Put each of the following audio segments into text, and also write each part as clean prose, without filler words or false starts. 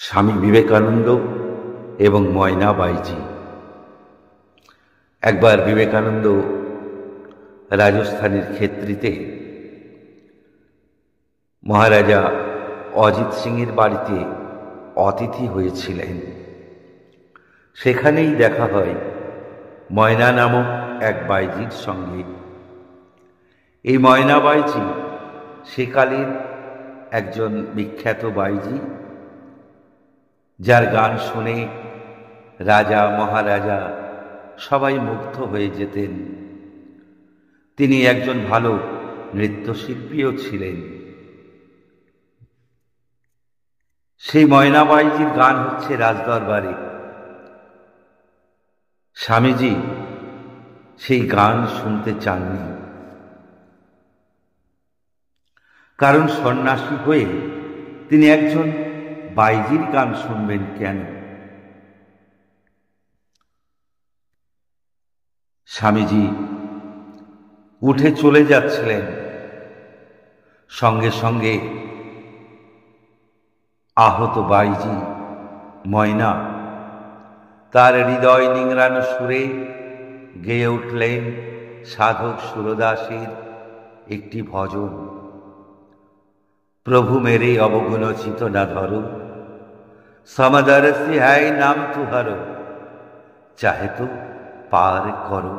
স্বামী বিবেকানন্দ এবং ময়না বাইজি। একবার বিবেকানন্দ রাজস্থানের খেতড়িতে মহারাজা অজিত সিংয়ের বাড়িতে অতিথি হয়েছিলেন। সেখানেই দেখা হয় ময়না নামক এক বাইজির সঙ্গে। এই ময়না বাইজি সেকালের একজন বিখ্যাত বাইজি, যার গান শুনে রাজা মহারাজা সবাই মুগ্ধ হয়ে যেতেন। তিনি একজন ভালো নৃত্যশিল্পীও ছিলেন। সেই ময়না বাইজির গান হচ্ছে রাজদরবারে। স্বামীজি সেই গান শুনতে চাননি, কারণ সন্ন্যাসী হয়ে তিনি একজন বাইজির গান শুনবেন কেন? স্বামীজি উঠে চলে যাচ্ছিলেন, সঙ্গে সঙ্গে আহত বাইজি ময়না তার হৃদয় নিংড়ানো সুরে গেয়ে উঠলেন সাধক সুরদাসের একটি ভজন। প্রভু মেরে অবগুণ চিত না ধরো, সমদর্শী হ্যায় নাম তুহারো, চাহে তো পার করো।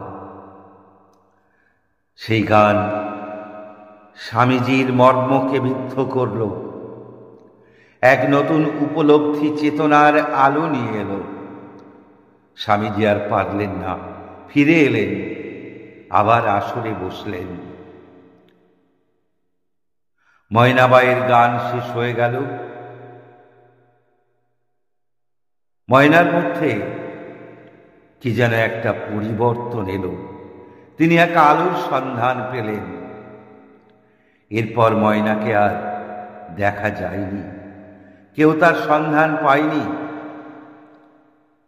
সেই গান স্বামীজির মর্মকে বিদ্ধ করল। এক নতুন উপলব্ধি চেতনার আলো নিয়ে এলো। স্বামীজি আর পারলেন না, ফিরে এলেন, আবার আসরে বসলেন। ময়নাবাইয়ের গান শেষ হয়ে গেল। ময়নার মধ্যে কি যেন একটা পরিবর্তন এলো। তিনি এক আলোর সন্ধান পেলেন। এরপর ময়নাকে আর দেখা যায়নি, কেউ তার সন্ধান পায়নি।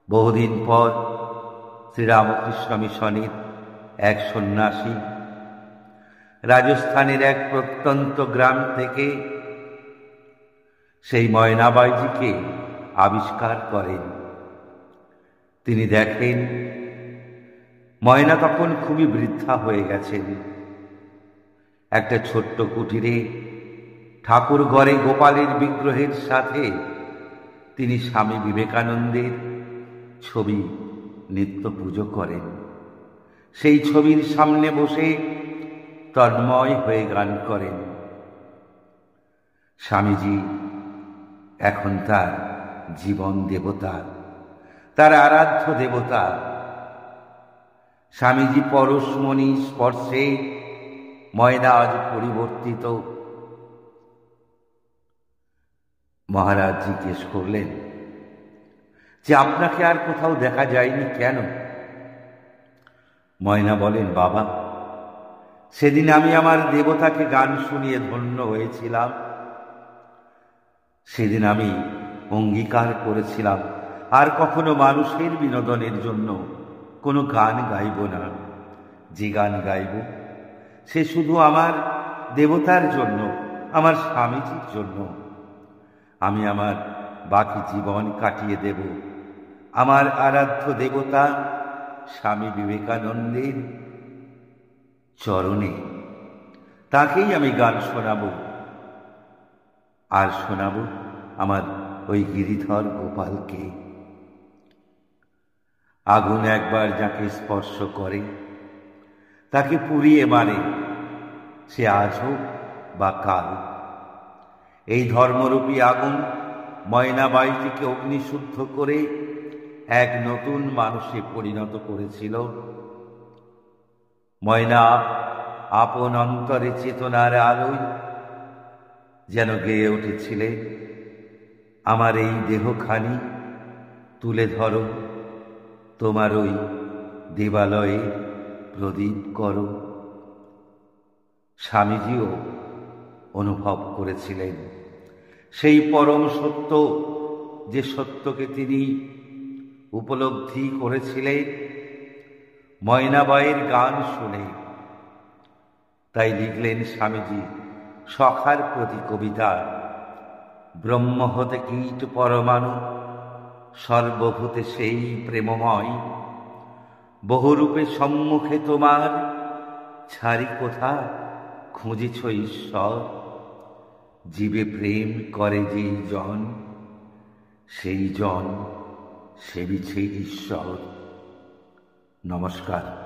বহুদিন পর শ্রীরামকৃষ্ণ মিশনের এক সন্ন্যাসী রাজস্থানের এক প্রত্যন্ত গ্রাম থেকে সেই ময়না বাইজিকে আবিষ্কার করেন। তিনি দেখেন ময়না তখন খুবই বৃদ্ধা হয়ে গেছেন। একটা ছোট্ট কুটিরে ঠাকুর ঘরে গোপালের বিগ্রহের সাথে তিনি স্বামী বিবেকানন্দের ছবি নিত্য পুজো করেন। সেই ছবির সামনে বসে তন্ময় হয়ে গান করেন। স্বামীজি এখন তার জীবন দেবতা, তার আরাধ্য দেবতা। স্বামীজি পরশমণি স্পর্শে ময়না আজ পরিবর্তিত। মহারাজ জিজ্ঞেস করলেন যে আপনাকে আর কোথাও দেখা যায়নি কেন? ময়না বলেন, বাবা, সেদিন আমি আমার দেবতাকে গান শুনিয়ে ধন্য হয়েছিলাম। সেদিন আমি অঙ্গীকার করেছিলাম আর কখনো মানুষের বিনোদনের জন্য কোনো গান গাইব না। যে গান গাইব সে শুধু আমার দেবতার জন্য, আমার স্বামীজির জন্য। আমি আমার বাকি জীবন কাটিয়ে দেব আমার আরাধ্য দেবতা স্বামী বিবেকানন্দের চরণে। তাকেই আমি গান শোনাবো, আর শোনাবো আমার ওই গিরিধর গোপালকে। আগুন একবার যাকে স্পর্শ করে তাকে পুড়িয়ে মারে, সে আজ হোক বা কাল। এই ধর্মরূপী আগুন ময়না বাইজিকে অগ্নিশুদ্ধ করে এক নতুন মানুষে পরিণত করেছিল। ময়না আপন অন্তরে চেতনার আলোয় যেন গেয়ে উঠেছিলে, আমার এই দেহখানি তুলে ধরো, তোমার ওই দেবালয়ে প্রদীপ করো। স্বামীজিও অনুভব করেছিলেন সেই পরম সত্য, যে সত্যকে তিনি উপলব্ধি করেছিলেন ময়নাবাইয়ের গান শুনে। তাই লিখলেন স্বামীজি সখার প্রতি কবিতা, ব্রহ্ম হতে কীট পরমাণু, সর্বভূতে সেই প্রেমময়। বহুরূপে সম্মুখে তোমার, ছাড়ি কোথা খুঁজিছ ঈশ্বর। জীবে প্রেম করে যেই জন, সেই জন সেবিছে ঈশ্বর। নমস্কার।